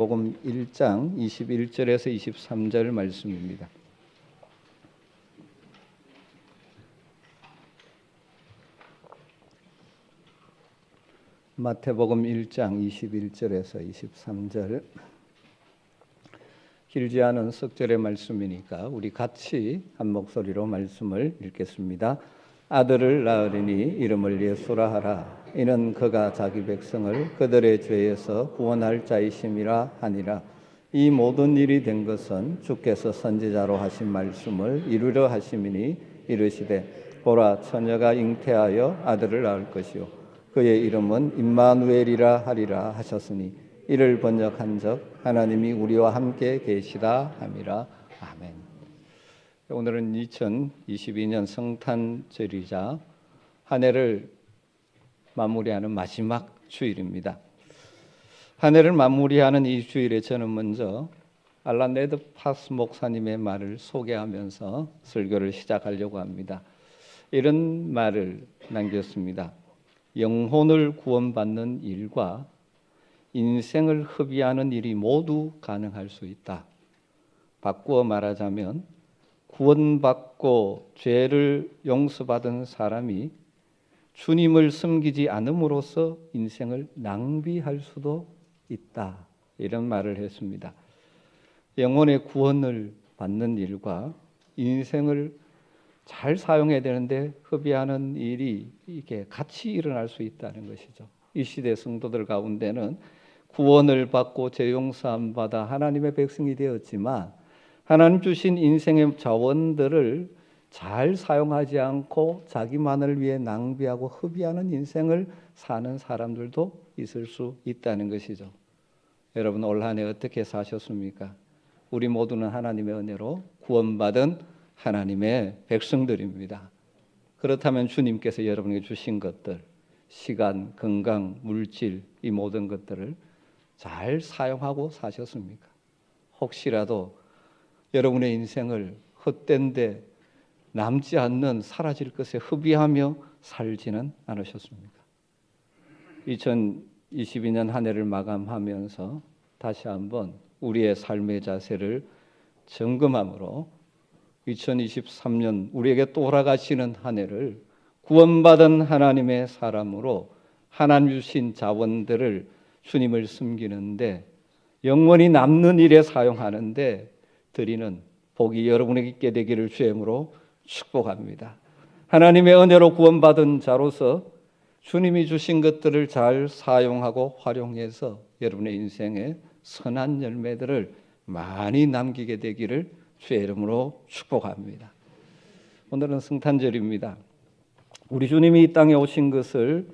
복음 1장 21절에서 23절 말씀입니다. 마태복음 1장 21절에서 23절. 길지 않은 석절의 말씀이니까 우리 같이 한 목소리로 말씀을 읽겠습니다. 아들을 낳으리니 이름을 예수라 하라. 이는 그가 자기 백성을 그들의 죄에서 구원할 자이심이라 하니라. 이 모든 일이 된 것은 주께서 선지자로 하신 말씀을 이루려 하심이니 이르시되 보라 처녀가 잉태하여 아들을 낳을 것이요 그의 이름은 임마누엘이라 하리라 하셨으니 이를 번역한즉 하나님이 우리와 함께 계시다 함이라. 아멘. 오늘은 2022년 성탄절이자 한 해를 마무리하는 마지막 주일입니다. 한 해를 마무리하는 이 주일에 저는 먼저 알란 레드 파스 목사님의 말을 소개하면서 설교를 시작하려고 합니다. 이런 말을 남겼습니다. 영혼을 구원받는 일과 인생을 허비하는 일이 모두 가능할 수 있다. 바꾸어 말하자면 구원받고 죄를 용서받은 사람이 주님을 섬기지 않음으로써 인생을 낭비할 수도 있다. 이런 말을 했습니다. 영혼의 구원을 받는 일과 인생을 잘 사용해야 되는데 허비하는 일이 이게 같이 일어날 수 있다는 것이죠. 이 시대 성도들 가운데는 구원을 받고 죄 용서함 받아 하나님의 백성이 되었지만 하나님 주신 인생의 자원들을 잘 사용하지 않고 자기만을 위해 낭비하고 허비하는 인생을 사는 사람들도 있을 수 있다는 것이죠. 여러분 올 한 해 어떻게 사셨습니까? 우리 모두는 하나님의 은혜로 구원받은 하나님의 백성들입니다. 그렇다면 주님께서 여러분에게 주신 것들, 시간, 건강, 물질 이 모든 것들을 잘 사용하고 사셨습니까? 혹시라도 여러분의 인생을 헛된 데 남지 않는 사라질 것에 허비하며 살지는 않으셨습니까? 2022년 한 해를 마감하면서 다시 한번 우리의 삶의 자세를 점검함으로 2023년 우리에게 돌아가시는 한 해를 구원받은 하나님의 사람으로 하나님 주신 자원들을 주님을 섬기는데 영원히 남는 일에 사용하는데 드리는 복이 여러분에게 있게 되기를 주의 이름으로 축복합니다. 하나님의 은혜로 구원받은 자로서 주님이 주신 것들을 잘 사용하고 활용해서 여러분의 인생에 선한 열매들을 많이 남기게 되기를 주의 이름으로 축복합니다. 오늘은 성탄절입니다. 우리 주님이 이 땅에 오신 것을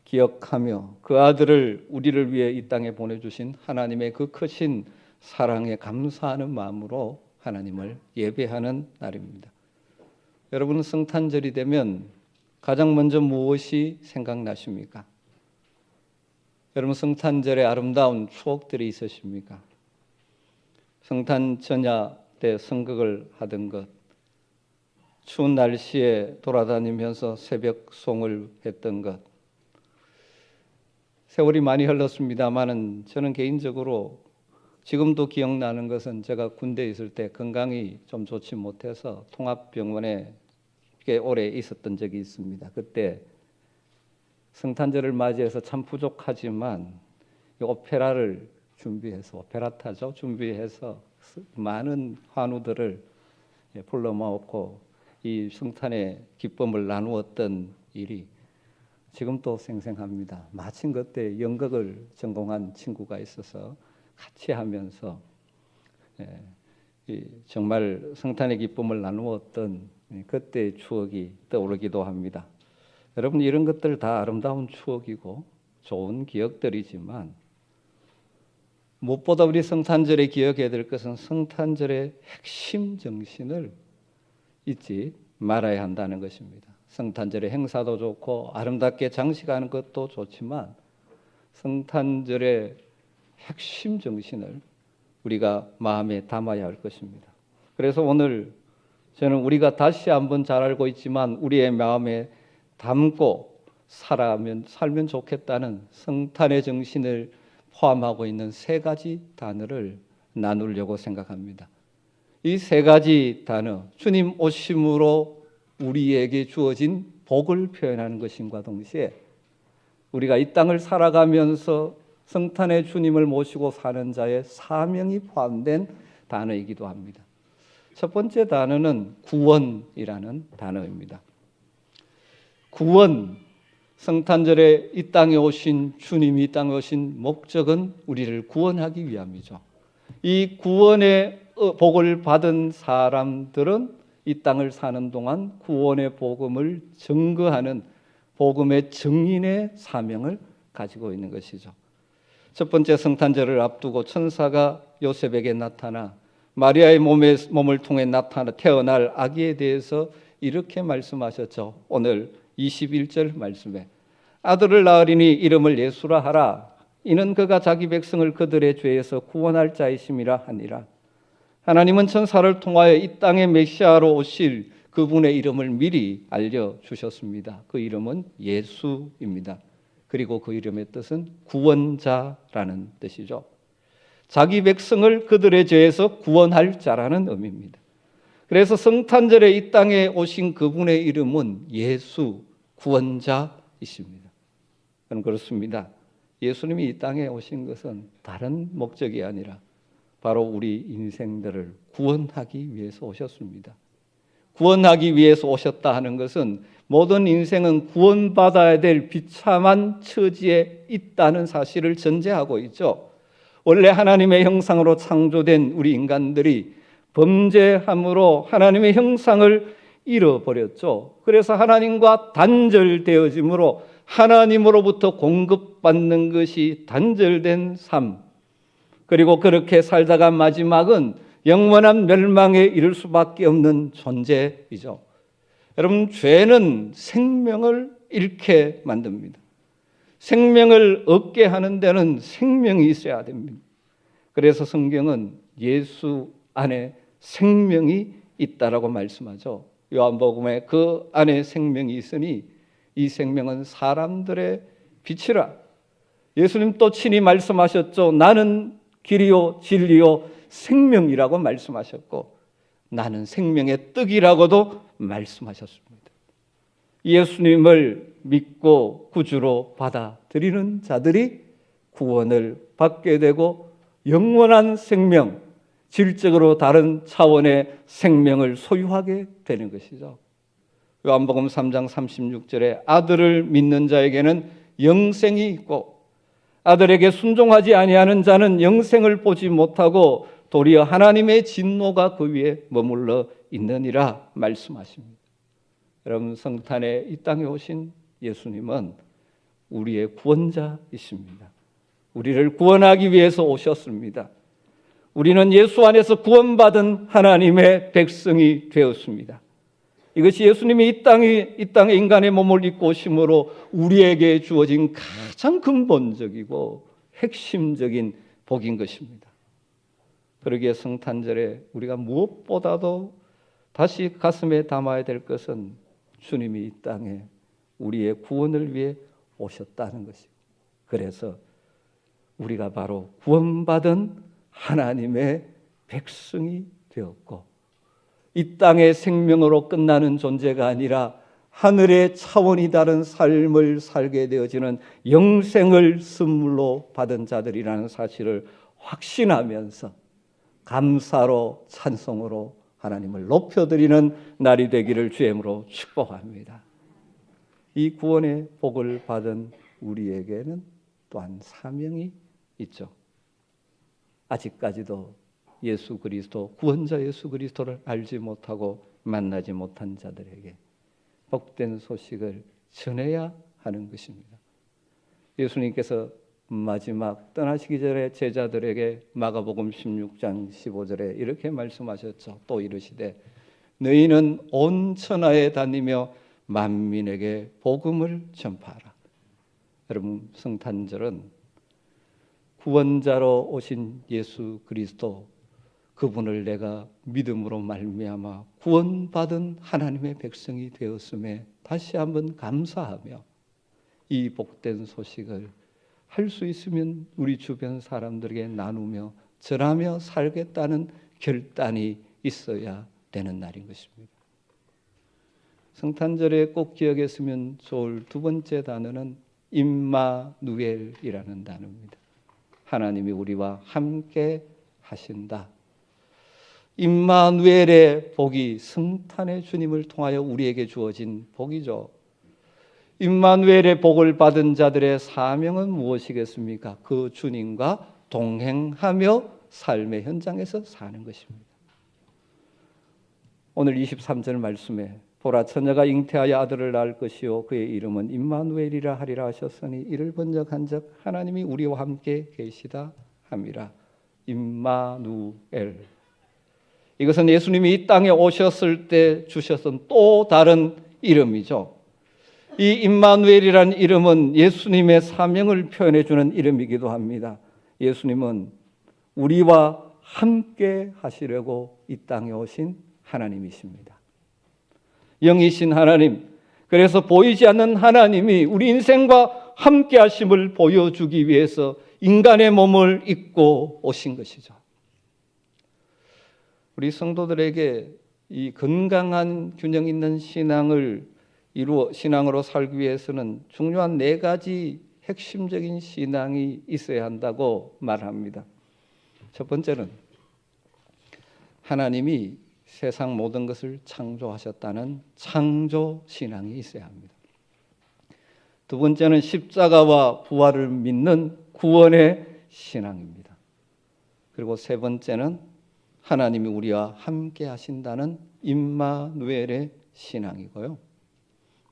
기억하며 그 아들을 우리를 위해 이 땅에 보내주신 하나님의 그 크신 사랑에 감사하는 마음으로 하나님을 예배하는 날입니다. 여러분은 성탄절이 되면 가장 먼저 무엇이 생각나십니까? 여러분 성탄절에 아름다운 추억들이 있으십니까? 성탄 전야 때 성극을 하던 것, 추운 날씨에 돌아다니면서 새벽송을 했던 것, 세월이 많이 흘렀습니다만은 저는 개인적으로 지금도 기억나는 것은 제가 군대에 있을 때 건강이 좀 좋지 못해서 통합병원에 꽤 오래 있었던 적이 있습니다. 그때 성탄절을 맞이해서 참 부족하지만 오페라를 준비해서 오페라타죠 준비해서 많은 환우들을 불러 모았고 이 성탄의 기쁨을 나누었던 일이 지금도 생생합니다. 마침 그때 연극을 전공한 친구가 있어서 같이 하면서 정말 성탄의 기쁨을 나누었던 그때의 추억이 떠오르기도 합니다. 여러분 이런 것들 다 아름다운 추억이고 좋은 기억들이지만 무엇보다 우리 성탄절에 기억해야 될 것은 성탄절의 핵심 정신을 잊지 말아야 한다는 것입니다. 성탄절의 행사도 좋고 아름답게 장식하는 것도 좋지만 성탄절의 핵심 정신을 우리가 마음에 담아야 할 것입니다. 그래서 오늘 저는 우리가 다시 한번 잘 알고 있지만 우리의 마음에 담고 살면 좋겠다는 성탄의 정신을 포함하고 있는 세 가지 단어를 나누려고 생각합니다. 이 세 가지 단어, 주님 오심으로 우리에게 주어진 복을 표현하는 것임과 동시에 우리가 이 땅을 살아가면서 성탄의 주님을 모시고 사는 자의 사명이 포함된 단어이기도 합니다. 첫 번째 단어는 구원이라는 단어입니다. 구원, 성탄절에 이 땅에 오신 주님이 이 땅에 오신 목적은 우리를 구원하기 위함이죠. 이 구원의 복을 받은 사람들은 이 땅을 사는 동안 구원의 복음을 증거하는 복음의 증인의 사명을 가지고 있는 것이죠. 첫 번째 성탄절을 앞두고 천사가 요셉에게 나타나 마리아의 몸을 통해 태어날 아기에 대해서 이렇게 말씀하셨죠. 오늘 21절 말씀에 아들을 낳으리니 이름을 예수라 하라. 이는 그가 자기 백성을 그들의 죄에서 구원할 자이심이라 하니라. 하나님은 천사를 통하여 이 땅에 메시아로 오실 그분의 이름을 미리 알려주셨습니다. 그 이름은 예수입니다. 그리고 그 이름의 뜻은 구원자라는 뜻이죠. 자기 백성을 그들의 죄에서 구원할 자라는 의미입니다. 그래서 성탄절에 이 땅에 오신 그분의 이름은 예수, 구원자이십니다. 저는 그렇습니다. 예수님이 이 땅에 오신 것은 다른 목적이 아니라 바로 우리 인생들을 구원하기 위해서 오셨습니다. 구원하기 위해서 오셨다 하는 것은 모든 인생은 구원받아야 될 비참한 처지에 있다는 사실을 전제하고 있죠. 원래 하나님의 형상으로 창조된 우리 인간들이 범죄함으로 하나님의 형상을 잃어버렸죠. 그래서 하나님과 단절되어짐으로 하나님으로부터 공급받는 것이 단절된 삶, 그리고 그렇게 살다가 마지막은 영원한 멸망에 이를 수밖에 없는 존재이죠. 여러분, 죄는 생명을 잃게 만듭니다. 생명을 얻게 하는 데는 생명이 있어야 됩니다. 그래서 성경은 예수 안에 생명이 있다라고 말씀하죠. 요한복음에 그 안에 생명이 있으니 이 생명은 사람들의 빛이라. 예수님 또 친히 말씀하셨죠. 나는 길이요 진리요 생명이라고 말씀하셨고 나는 생명의 떡이라고도 말씀하셨습니다. 예수님을 믿고 구주로 받아들이는 자들이 구원을 받게 되고 영원한 생명, 질적으로 다른 차원의 생명을 소유하게 되는 것이죠. 요한복음 3장 36절에 아들을 믿는 자에게는 영생이 있고 아들에게 순종하지 아니하는 자는 영생을 보지 못하고 도리어 하나님의 진노가 그 위에 머물러 있느니라 말씀하십니다. 여러분, 성탄에 이 땅에 오신 예수님은 우리의 구원자이십니다. 우리를 구원하기 위해서 오셨습니다. 우리는 예수 안에서 구원받은 하나님의 백성이 되었습니다. 이것이 예수님이 이 땅에 인간의 몸을 입고 오심으로 우리에게 주어진 가장 근본적이고 핵심적인 복인 것입니다. 그러기에 성탄절에 우리가 무엇보다도 다시 가슴에 담아야 될 것은 주님이 이 땅에 우리의 구원을 위해 오셨다는 것이고, 그래서 우리가 바로 구원받은 하나님의 백성이 되었고 이 땅의 생명으로 끝나는 존재가 아니라 하늘의 차원이 다른 삶을 살게 되어지는 영생을 선물로 받은 자들이라는 사실을 확신하면서 감사로 찬송으로 하나님을 높여드리는 날이 되기를 주의 이름으로 축복합니다. 이 구원의 복을 받은 우리에게는 또한 사명이 있죠. 아직까지도 예수 그리스도, 구원자 예수 그리스도를 알지 못하고 만나지 못한 자들에게 복된 소식을 전해야 하는 것입니다. 예수님께서 마지막 떠나시기 전에 제자들에게 마가복음 16장 15절에 이렇게 말씀하셨죠. 또 이르시되 너희는 온 천하에 다니며 만민에게 복음을 전파하라. 여러분, 성탄절은 구원자로 오신 예수 그리스도, 그분을 내가 믿음으로 말미암아 구원받은 하나님의 백성이 되었음에 다시 한번 감사하며 이 복된 소식을 할 수 있으면 우리 주변 사람들에게 나누며 절하며 살겠다는 결단이 있어야 되는 날인 것입니다. 성탄절에 꼭 기억했으면 좋을 두 번째 단어는 임마누엘이라는 단어입니다. 하나님이 우리와 함께 하신다. 임마누엘의 복이 성탄의 주님을 통하여 우리에게 주어진 복이죠. 임마누엘의 복을 받은 자들의 사명은 무엇이겠습니까? 그 주님과 동행하며 삶의 현장에서 사는 것입니다. 오늘 23절 말씀에 보라 처녀가 잉태하여 아들을 낳을 것이요 그의 이름은 임마누엘이라 하리라 하셨으니 이를 번역한즉 하나님이 우리와 함께 계시다 함이라. 임마누엘. 이것은 예수님이 이 땅에 오셨을 때 주셨던 또 다른 이름이죠. 이 임마누엘이라는 이름은 예수님의 사명을 표현해 주는 이름이기도 합니다. 예수님은 우리와 함께 하시려고 이 땅에 오신 하나님이십니다. 영이신 하나님, 그래서 보이지 않는 하나님이 우리 인생과 함께 하심을 보여주기 위해서 인간의 몸을 입고 오신 것이죠. 우리 성도들에게 이 건강한 균형 있는 신앙으로 살기 위해서는 중요한 네 가지 핵심적인 신앙이 있어야 한다고 말합니다. 첫 번째는 하나님이 세상 모든 것을 창조하셨다는 창조 신앙이 있어야 합니다. 두 번째는 십자가와 부활을 믿는 구원의 신앙입니다. 그리고 세 번째는 하나님이 우리와 함께 하신다는 임마누엘의 신앙이고요.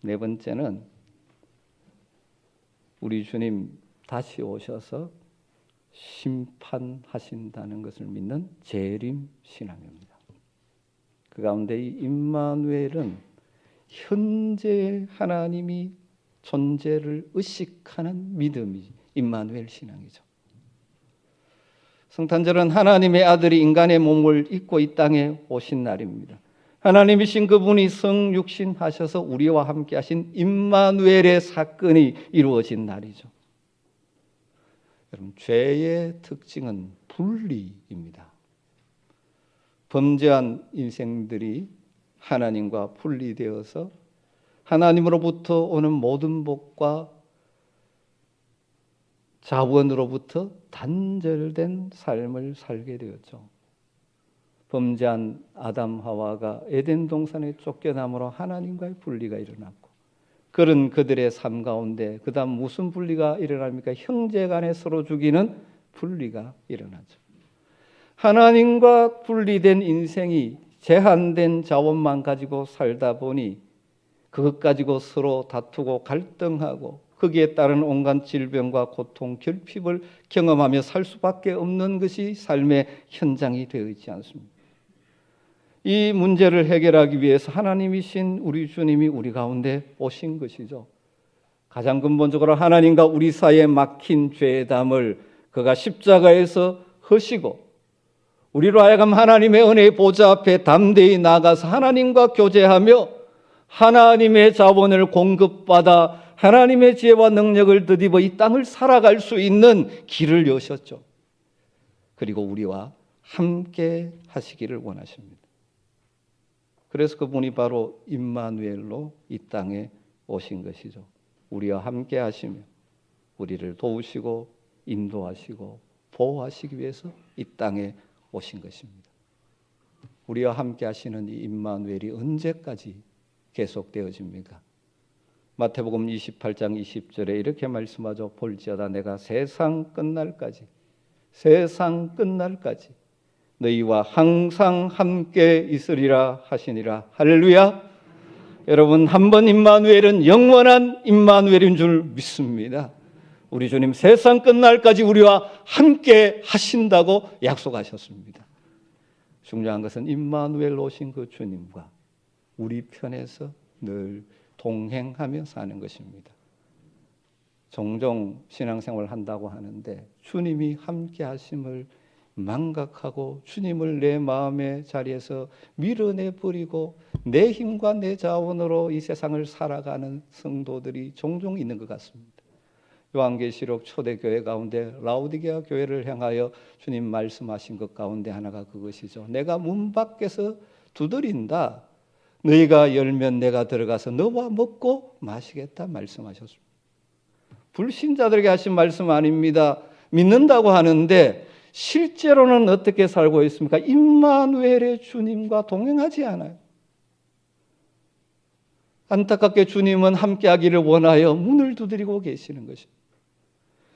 네 번째는 우리 주님 다시 오셔서 심판하신다는 것을 믿는 재림 신앙입니다. 그 가운데 이 임마누엘은 현재 하나님이 존재를 의식하는 믿음이 임마누엘 신앙이죠. 성탄절은 하나님의 아들이 인간의 몸을 입고 이 땅에 오신 날입니다. 하나님이신 그분이 성육신하셔서 우리와 함께 하신 임마누엘의 사건이 이루어진 날이죠. 여러분, 죄의 특징은 분리입니다. 범죄한 인생들이 하나님과 분리되어서 하나님으로부터 오는 모든 복과 자원으로부터 단절된 삶을 살게 되었죠. 범죄한 아담 하와가 에덴 동산에 쫓겨남으로 하나님과의 분리가 일어났고, 그런 그들의 삶 가운데 그 다음 무슨 분리가 일어납니까? 형제간에 서로 죽이는 분리가 일어나죠. 하나님과 분리된 인생이 제한된 자원만 가지고 살다 보니 그것 가지고 서로 다투고 갈등하고 거기에 따른 온갖 질병과 고통, 결핍을 경험하며 살 수밖에 없는 것이 삶의 현장이 되어 있지 않습니까? 이 문제를 해결하기 위해서 하나님이신 우리 주님이 우리 가운데 오신 것이죠. 가장 근본적으로 하나님과 우리 사이에 막힌 죄의 담을 그가 십자가에서 허시고 우리로 하여금 하나님의 은혜의 보좌 앞에 담대히 나가서 하나님과 교제하며 하나님의 자원을 공급받아 하나님의 지혜와 능력을 덧입어 이 땅을 살아갈 수 있는 길을 여셨죠. 그리고 우리와 함께 하시기를 원하십니다. 그래서 그분이 바로 임마누엘로 이 땅에 오신 것이죠. 우리와 함께 하시며 우리를 도우시고 인도하시고 보호하시기 위해서 이 땅에 오신 것입니다. 우리와 함께 하시는 이 임마누엘이 언제까지 계속되어집니까? 마태복음 28장 20절에 이렇게 말씀하죠. 볼지어다 내가 세상 끝날까지 너희와 항상 함께 있으리라 하시니라. 할렐루야. 여러분, 한번 임마누엘은 영원한 임마누엘인 줄 믿습니다. 우리 주님 세상 끝날까지 우리와 함께 하신다고 약속하셨습니다. 중요한 것은 임마누엘 오신 그 주님과 우리 편에서 늘 동행하며 사는 것입니다. 종종 신앙생활을 한다고 하는데 주님이 함께 하심을 망각하고 주님을 내 마음의 자리에서 밀어내버리고 내 힘과 내 자원으로 이 세상을 살아가는 성도들이 종종 있는 것 같습니다. 요한계시록 초대교회 가운데 라오디게아 교회를 향하여 주님 말씀하신 것 가운데 하나가 그것이죠. 내가 문 밖에서 두드린다. 너희가 열면 내가 들어가서 너와 먹고 마시겠다 말씀하셨습니다. 불신자들에게 하신 말씀 아닙니다. 믿는다고 하는데 실제로는 어떻게 살고 있습니까? 임마누엘의 주님과 동행하지 않아요. 안타깝게 주님은 함께하기를 원하여 문을 두드리고 계시는 것입니다.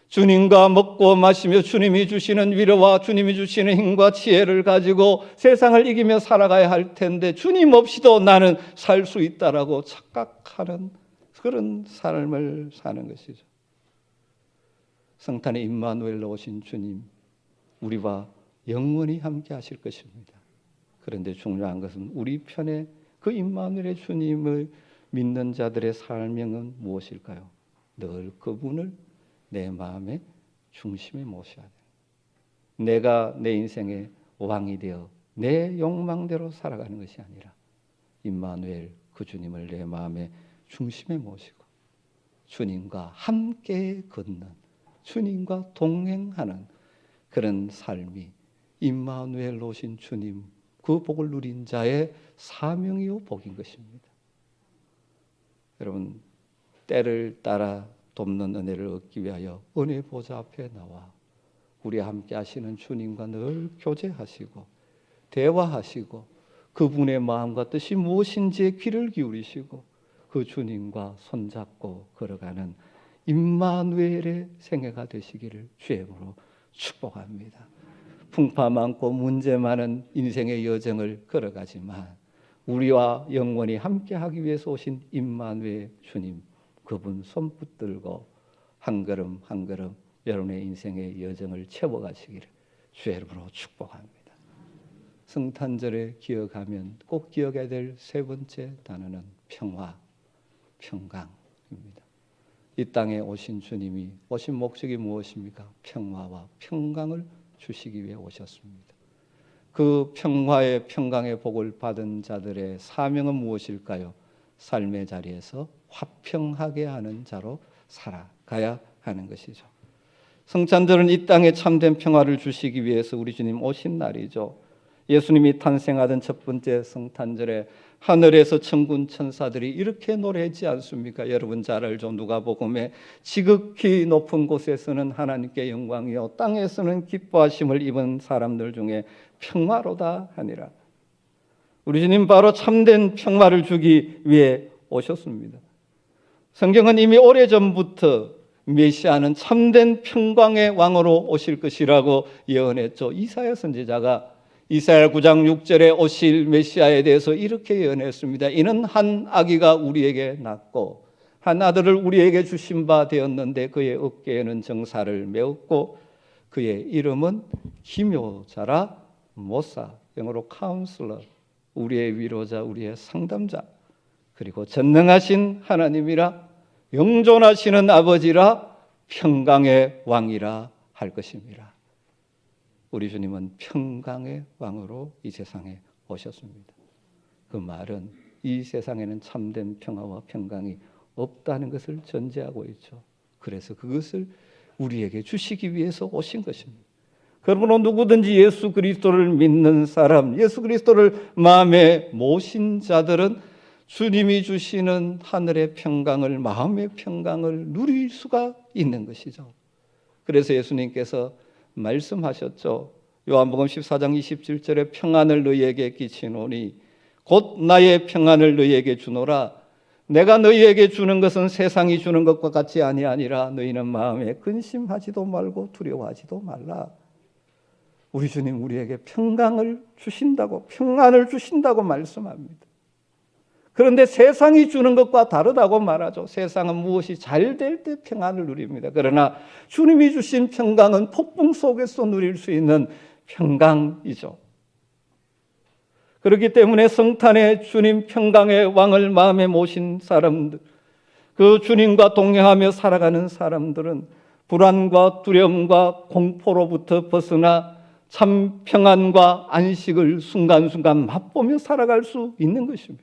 주님과 먹고 마시며 주님이 주시는 위로와 주님이 주시는 힘과 지혜를 가지고 세상을 이기며 살아가야 할 텐데 주님 없이도 나는 살 수 있다라고 착각하는 그런 삶을 사는 것이죠. 성탄의 임마누엘로 오신 주님, 우리와 영원히 함께 하실 것입니다. 그런데 중요한 것은 우리 편에 그 임마누엘의 주님을 믿는 자들의 삶은 무엇일까요? 늘 그분을 내 마음의 중심에 모셔야 돼요. 내가 내 인생의 왕이 되어 내 욕망대로 살아가는 것이 아니라 임마누엘 그 주님을 내 마음의 중심에 모시고 주님과 함께 걷는, 주님과 동행하는 그런 삶이 임마누엘 오신 주님, 그 복을 누린 자의 사명이요 복인 것입니다. 여러분, 때를 따라 돕는 은혜를 얻기 위하여 은혜 보좌 앞에 나와 우리와 함께 하시는 주님과 늘 교제하시고 대화하시고 그분의 마음과 뜻이 무엇인지에 귀를 기울이시고 그 주님과 손잡고 걸어가는 임마누엘의 생애가 되시기를 주의 이름으로 축복합니다. 풍파 많고 문제 많은 인생의 여정을 걸어가지만 우리와 영원히 함께하기 위해서 오신 임마누엘 주님, 그분 손 붙들고 한 걸음 한 걸음 여러분의 인생의 여정을 채워가시기를 주의 이름으로 축복합니다. 성탄절에 기억하면 꼭 기억해야 될 세 번째 단어는 평화, 평강입니다. 이 땅에 오신 주님이 오신 목적이 무엇입니까? 평화와 평강을 주시기 위해 오셨습니다. 그 평화의 평강의 복을 받은 자들의 사명은 무엇일까요? 삶의 자리에서 화평하게 하는 자로 살아가야 하는 것이죠. 성탄절은 이 땅에 참된 평화를 주시기 위해서 우리 주님 오신 날이죠. 예수님이 탄생하던 첫 번째 성탄절에 하늘에서 천군 천사들이 이렇게 노래하지 않습니까? 여러분 잘 알죠. 누가복음에 지극히 높은 곳에서는 하나님께 영광이요 땅에서는 기뻐하심을 입은 사람들 중에 평화로다 하니라. 우리 주님 바로 참된 평화를 주기 위해 오셨습니다. 성경은 이미 오래전부터 메시아는 참된 평강의 왕으로 오실 것이라고 예언했죠. 이사야 선지자가 이사야 9장 6절에 오실 메시아에 대해서 이렇게 예언했습니다. 이는 한 아기가 우리에게 낳고 한 아들을 우리에게 주신 바 되었는데 그의 어깨에는 정사를 메었고 그의 이름은 기묘자라 모사, 영어로 카운슬러, 우리의 위로자, 우리의 상담자, 그리고 전능하신 하나님이라 영존하시는 아버지라 평강의 왕이라 할 것입니다. 우리 주님은 평강의 왕으로 이 세상에 오셨습니다. 그 말은 이 세상에는 참된 평화와 평강이 없다는 것을 전제하고 있죠. 그래서 그것을 우리에게 주시기 위해서 오신 것입니다. 그러므로 누구든지 예수 그리스도를 믿는 사람, 예수 그리스도를 마음에 모신 자들은 주님이 주시는 하늘의 평강을, 마음의 평강을 누릴 수가 있는 것이죠. 그래서 예수님께서 말씀하셨죠. 요한복음 14장 27절에 평안을 너희에게 끼치노니 곧 나의 평안을 너희에게 주노라. 내가 너희에게 주는 것은 세상이 주는 것과 같이 아니라 너희는 마음에 근심하지도 말고 두려워하지도 말라. 우리 주님 우리에게 평강을 주신다고, 평안을 주신다고 말씀합니다. 그런데 세상이 주는 것과 다르다고 말하죠. 세상은 무엇이 잘 될 때 평안을 누립니다. 그러나 주님이 주신 평강은 폭풍 속에서 누릴 수 있는 평강이죠. 그렇기 때문에 성탄의 주님 평강의 왕을 마음에 모신 사람들, 그 주님과 동행하며 살아가는 사람들은 불안과 두려움과 공포로부터 벗어나 참 평안과 안식을 순간순간 맛보며 살아갈 수 있는 것입니다.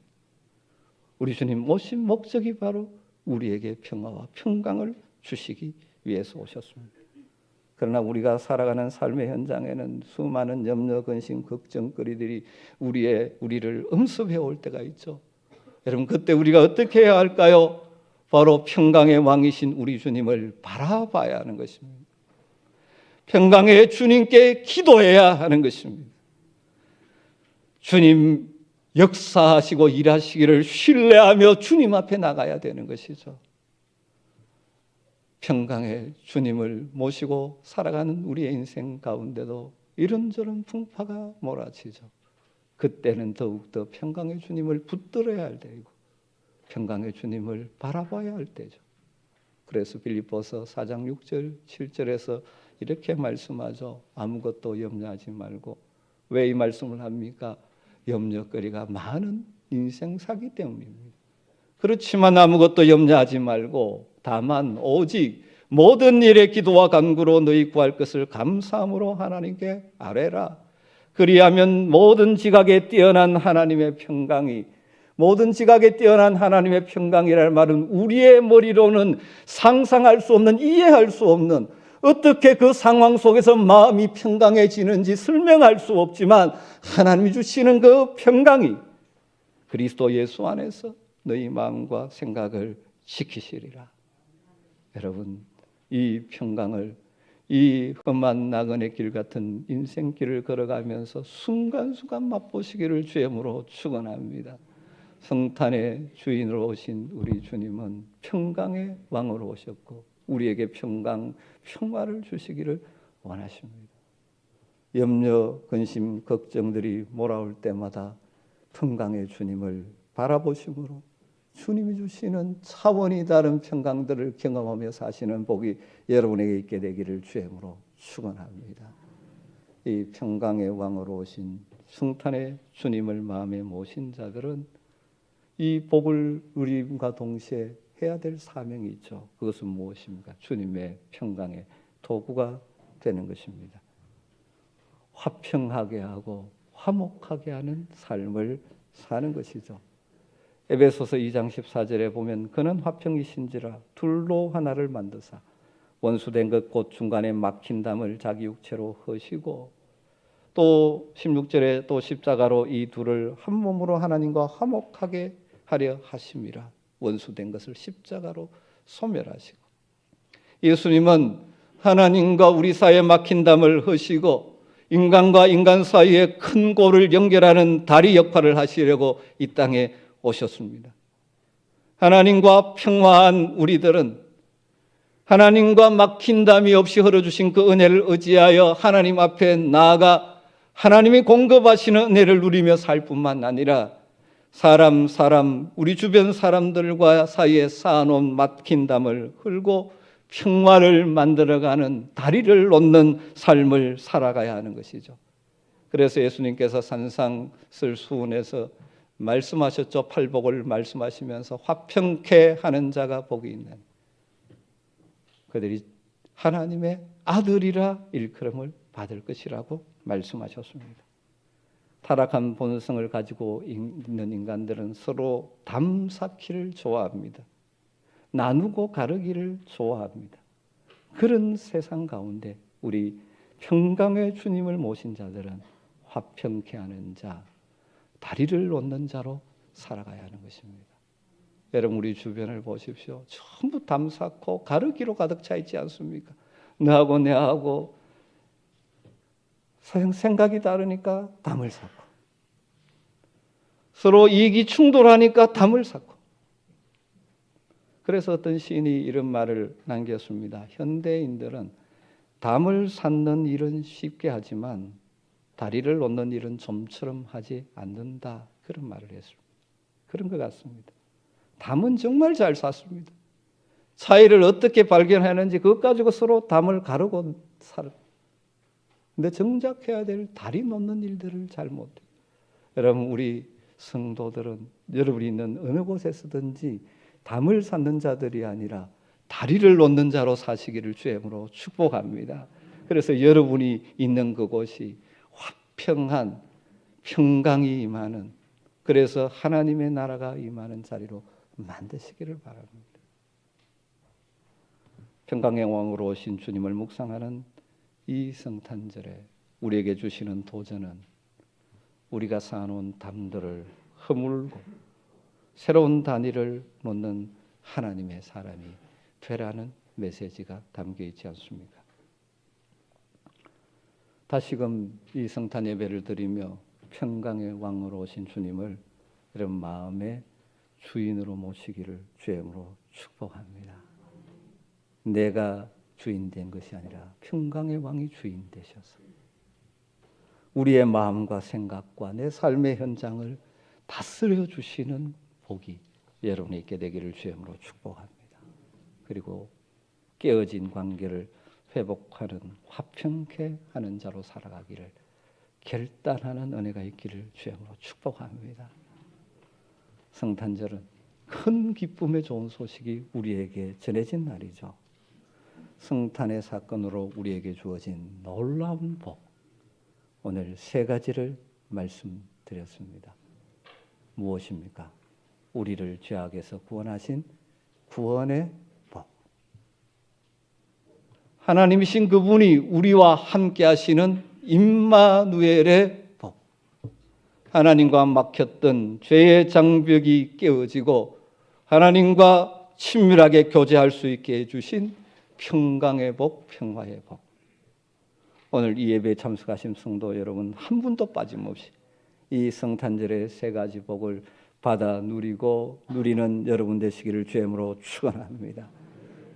우리 주님 오신 목적이 바로 우리에게 평화와 평강을 주시기 위해서 오셨습니다. 그러나 우리가 살아가는 삶의 현장에는 수많은 염려, 근심, 걱정거리들이 우리를 엄습해 올 때가 있죠. 여러분, 그때 우리가 어떻게 해야 할까요? 바로 평강의 왕이신 우리 주님을 바라봐야 하는 것입니다. 평강의 주님께 기도해야 하는 것입니다. 주님 역사하시고 일하시기를 신뢰하며 주님 앞에 나가야 되는 것이죠. 평강의 주님을 모시고 살아가는 우리의 인생 가운데도 이런저런 풍파가 몰아치죠. 그때는 더욱더 평강의 주님을 붙들어야 할 때이고 평강의 주님을 바라봐야 할 때죠. 그래서 빌립보서 4장 6절 7절에서 이렇게 말씀하죠. 아무것도 염려하지 말고. 왜 이 말씀을 합니까? 염려거리가 많은 인생사기 때문입니다. 그렇지만 아무것도 염려하지 말고 다만 오직 모든 일에 기도와 간구로 너희 구할 것을 감사함으로 하나님께 아뢰라. 그리하면 모든 지각에 뛰어난 하나님의 평강이, 모든 지각에 뛰어난 하나님의 평강이라는 말은 우리의 머리로는 상상할 수 없는, 이해할 수 없는, 어떻게 그 상황 속에서 마음이 평강해지는지 설명할 수 없지만 하나님이 주시는 그 평강이 그리스도 예수 안에서 너희 마음과 생각을 지키시리라. 여러분, 이 평강을, 이 험한 나그네 길 같은 인생길을 걸어가면서 순간순간 맛보시기를 주님으로 축원합니다. 성탄의 주인으로 오신 우리 주님은 평강의 왕으로 오셨고 우리에게 평화를 주시기를 원하십니다. 염려, 근심, 걱정들이 몰아올 때마다 평강의 주님을 바라보심으로 주님이 주시는 차원이 다른 평강들을 경험하며 사시는 복이 여러분에게 있게 되기를 주님으로 축원합니다. 이 평강의 왕으로 오신 성탄의 주님을 마음에 모신 자들은 이 복을 누림과 동시에 해야 될 사명이 있죠. 그것은 무엇입니까? 주님의 평강의 도구가 되는 것입니다. 화평하게 하고 화목하게 하는 삶을 사는 것이죠. 에베소서 2장 14절에 보면 그는 화평이신지라 둘로 하나를 만드사 원수된 것 곧 중간에 막힌 담을 자기 육체로 허시고, 또 16절에 또 십자가로 이 둘을 한 몸으로 하나님과 화목하게 하려 하심이라. 원수된 것을 십자가로 소멸하시고, 예수님은 하나님과 우리 사이에 막힌 담을 허시고 인간과 인간 사이에 큰 골을 연결하는 다리 역할을 하시려고 이 땅에 오셨습니다. 하나님과 평화한 우리들은 하나님과 막힌 담이 없이 흘러주신 그 은혜를 의지하여 하나님 앞에 나아가 하나님이 공급하시는 은혜를 누리며 살 뿐만 아니라 우리 주변 사람들과 사이에 쌓아놓은 막힌 담을 헐고 평화를 만들어가는 다리를 놓는 삶을 살아가야 하는 것이죠. 그래서 예수님께서 산상설 수훈에서 말씀하셨죠. 팔복을 말씀하시면서 화평케 하는 자가 복이 있는 그들이 하나님의 아들이라 일컬음을 받을 것이라고 말씀하셨습니다. 타락한 본성을 가지고 있는 인간들은 서로 담 쌓기를 좋아합니다. 나누고 가르기를 좋아합니다. 그런 세상 가운데 우리 평강의 주님을 모신 자들은 화평케 하는 자, 다리를 놓는 자로 살아가야 하는 것입니다. 여러분, 우리 주변을 보십시오. 전부 담 쌓고 가르기로 가득 차 있지 않습니까? 너하고 내하고 생각이 다르니까 담을 쌓고, 서로 이익이 충돌하니까 담을 쌓고. 그래서 어떤 시인이 이런 말을 남겼습니다. 현대인들은 담을 쌓는 일은 쉽게 하지만 다리를 놓는 일은 좀처럼 하지 않는다. 그런 말을 했습니다. 그런 것 같습니다. 담은 정말 잘 쌓습니다. 차이를 어떻게 발견하는지 그것 가지고 서로 담을 가르고 살아요. 근데 정작 해야 될 다리 놓는 일들을 잘 못해요. 여러분, 우리 성도들은 여러분이 있는 어느 곳에서든지 담을 쌓는 자들이 아니라 다리를 놓는 자로 사시기를 주님으로 축복합니다. 그래서 여러분이 있는 그곳이 화평한 평강이 임하는, 그래서 하나님의 나라가 임하는 자리로 만드시기를 바랍니다. 평강의 왕으로 오신 주님을 묵상하는 이 성탄절에 우리에게 주시는 도전은 우리가 쌓아놓은 담들을 허물고 새로운 단위를 놓는 하나님의 사람이 되라는 메시지가 담겨 있지 않습니까? 다시금 이 성탄 예배를 드리며 평강의 왕으로 오신 주님을 여러분 마음의 주인으로 모시기를 주임으로 축복합니다. 내가 주인 된 것이 아니라 평강의 왕이 주인 되셔서 우리의 마음과 생각과 내 삶의 현장을 다스려 주시는 복이 여러분이 있게 되기를 주임으로 축복합니다. 그리고 깨어진 관계를 회복하는 화평케 하는 자로 살아가기를 결단하는 은혜가 있기를 주임으로 축복합니다. 성탄절은 큰 기쁨의 좋은 소식이 우리에게 전해진 날이죠. 성탄의 사건으로 우리에게 주어진 놀라운 복, 오늘 세 가지를 말씀드렸습니다. 무엇입니까? 우리를 죄악에서 구원하신 구원의 복, 하나님이신 그분이 우리와 함께 하시는 임마누엘의 복, 하나님과 막혔던 죄의 장벽이 깨어지고 하나님과 친밀하게 교제할 수 있게 해주신 평강의 복, 평화의 복. 오늘 이 예배에 참석하신 성도 여러분 한 분도 빠짐없이 이 성탄절의 세 가지 복을 받아 누리고 누리는 여러분 되시기를 주임으로 축원합니다.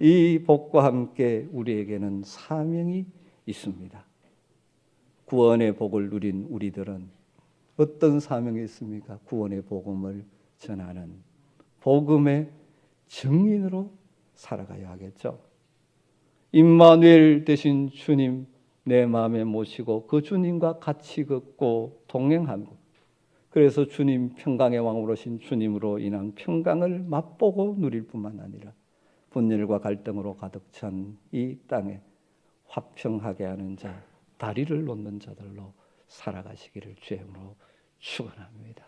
이 복과 함께 우리에게는 사명이 있습니다. 구원의 복을 누린 우리들은 어떤 사명이 있습니까? 구원의 복음을 전하는 복음의 증인으로 살아가야 하겠죠. 임마누엘 되신 주님 내 마음에 모시고 그 주님과 같이 걷고 동행하고, 그래서 주님 평강의 왕으로 오신 주님으로 인한 평강을 맛보고 누릴 뿐만 아니라 분열과 갈등으로 가득 찬 이 땅에 화평하게 하는 자, 다리를 놓는 자들로 살아가시기를 주임으로 축원합니다.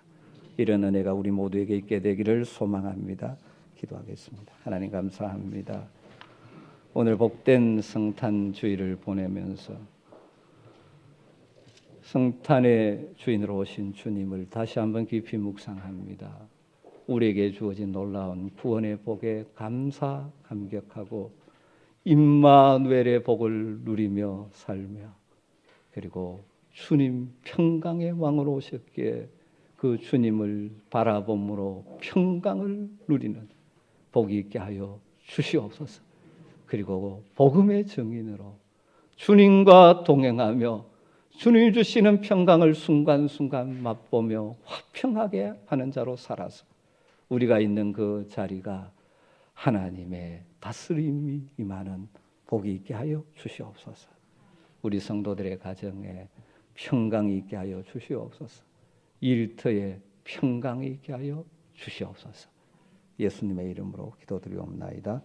이런 은혜가 우리 모두에게 있게 되기를 소망합니다. 기도하겠습니다. 하나님 감사합니다. 오늘 복된 성탄 주일을 보내면서 성탄의 주인으로 오신 주님을 다시 한번 깊이 묵상합니다. 우리에게 주어진 놀라운 구원의 복에 감사 감격하고 임마누엘의 복을 누리며 살며, 그리고 주님 평강의 왕으로 오셨기에 그 주님을 바라봄으로 평강을 누리는 복이 있게 하여 주시옵소서. 그리고 복음의 증인으로 주님과 동행하며 주님이 주시는 평강을 순간순간 맛보며 화평하게 하는 자로 살아서 우리가 있는 그 자리가 하나님의 다스림이 임하는 복이 있게 하여 주시옵소서. 우리 성도들의 가정에 평강이 있게 하여 주시옵소서. 일터에 평강이 있게 하여 주시옵소서. 예수님의 이름으로 기도드리옵나이다.